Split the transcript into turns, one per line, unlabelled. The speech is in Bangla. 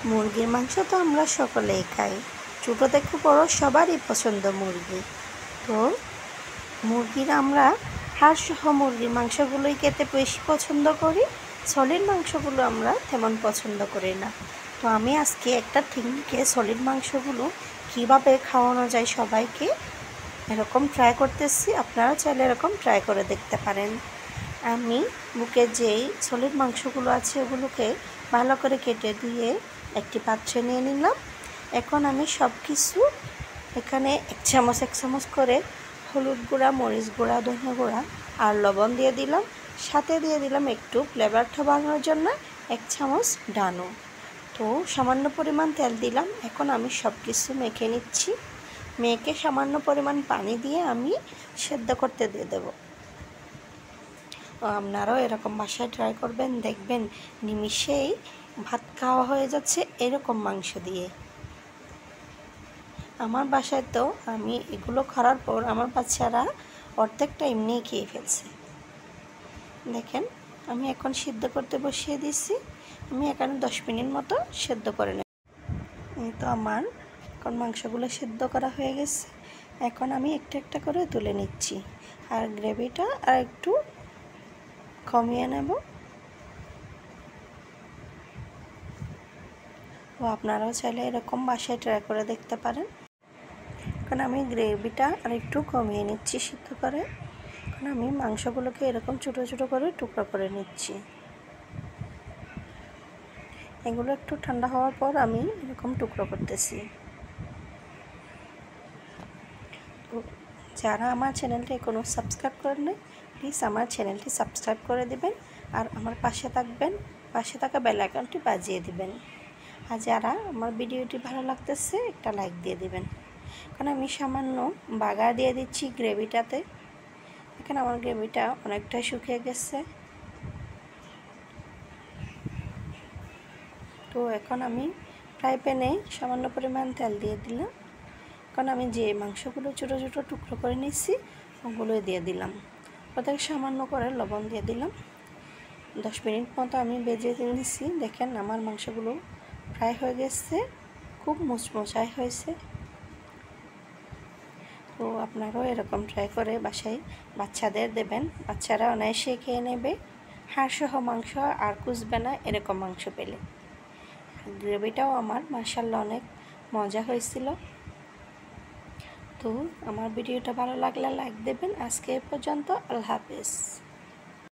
মুরগির মাংস তো আমরা সকলেই খাই, ছোটো থেকে বড় সবারই পছন্দ মুরগি। তো মুরগির আমরা হাড়সহ মুরগির মাংসগুলোই খেতে বেশি পছন্দ করি, সলিড মাংসগুলো আমরা তেমন পছন্দ করি না। তো আমি আজকে একটা টেকনিকে সলিড মাংসগুলো কীভাবে খাওয়ানো যায় সবাইকে এরকম ট্রাই করতেছি। আপনারা চাইলে এরকম ট্রাই করে দেখতে পারেন। আমি বুকে যেই সলিড মাংসগুলো আছে ওগুলোকে ভালো করে কেটে দিয়ে একটি পাত্রে নিয়ে নিলাম। এখন আমি সব কিছু এখানে এক চামচ করে হলুদ গুঁড়া, মরিচ গুঁড়া, ধনে গুঁড়া আর লবণ দিয়ে দিলাম। সাথে দিয়ে দিলাম একটু ফ্লেভারটা বাড়ানোর জন্য 1 চামচ ডানো। তো সামান্য পরিমাণ তেল দিলাম। এখন আমি সব কিছু মেখে নিচ্ছি। মেখে সামান্য পরিমাণ পানি দিয়ে আমি সেদ্ধ করতে দিয়ে দেবো। আপনারাও এরকম বাসায় ট্রাই করবেন, দেখবেন নিমিষেই ভাত খাওয়া হয়ে যাচ্ছে এরকম মাংস দিয়ে। আমার বাসায় তো আমি এগুলো করার পর আমার বাচ্চারা অর্ধেকটা এমনিই খেয়ে ফেলছে। দেখেন আমি এখন সিদ্ধ করতে বসিয়ে দিয়েছি। আমি এখানে 10 মিনিট মতো সেদ্ধ করে নেব। এই তো আমার এখন মাংসগুলো সেদ্ধ করা হয়ে গেছে। এখন আমি একটা একটা করে তুলে নিচ্ছি আর গ্রেভিটা আর একটু কমিয়ে নেব। তো আপনারাও চাইলে এরকম বাসায় ট্রাই করে দেখতে পারেন। এখন আমি গ্রেভিটা আর একটু কমিয়ে নিচ্ছি সিদ্ধ করে। এখন আমি মাংসগুলোকে এরকম ছোটো ছোটো করে টুকরো করে নিচ্ছি। এগুলো একটু ঠান্ডা হওয়ার পর আমি এরকম টুকরো করতেছি। তো যারা আমার চ্যানেলটা এখনও সাবস্ক্রাইব করেন নাই, প্লিজ আমার চ্যানেলটি সাবস্ক্রাইব করে দেবেন আর আমার পাশে থাকবেন, পাশে থাকা বেল আইকনটি বাজিয়ে দিবেন। আর যারা আমার ভিডিওটি ভালো লাগতেছে একটা লাইক দিয়ে দিবেন। এখন আমি সামান্য বাগার দিয়ে দিচ্ছি গ্রেভিটাতে। এখানে আমার গ্রেভিটা অনেকটাই শুকিয়ে গেছে। তো এখন আমি ফ্রাই প্যানে সামান্য পরিমাণ তেল দিয়ে দিলাম। এখন আমি যে মাংসগুলো ছোটো ছোটো টুকরো করে নিয়েছি ওগুলো দিয়ে দিলাম। ওদের সামান্য করে লবণ দিয়ে দিলাম। 10 মিনিট মতো আমি ভেজে নিয়েছি। দেখেন আমার মাংসগুলো ফ্রাই হয়ে গেছে, খুব মুচমুচাই হয়েছে। তো আপনারাও এরকম ট্রাই করে বাসায় বাচ্চাদের দেবেন, বাচ্চারা অনায়াসে খেয়ে নেবে। হাড়সহ মাংস আর খুঁজবে না এরকম মাংস পেলে। গ্রেভিটাও আমার মাশাআল্লাহ অনেক মজা হয়েছিল। তো আমার ভিডিওটা ভালো লাগলে লাইক দেবেন। আজকে এ পর্যন্ত, আল্লাহ হাফেজ।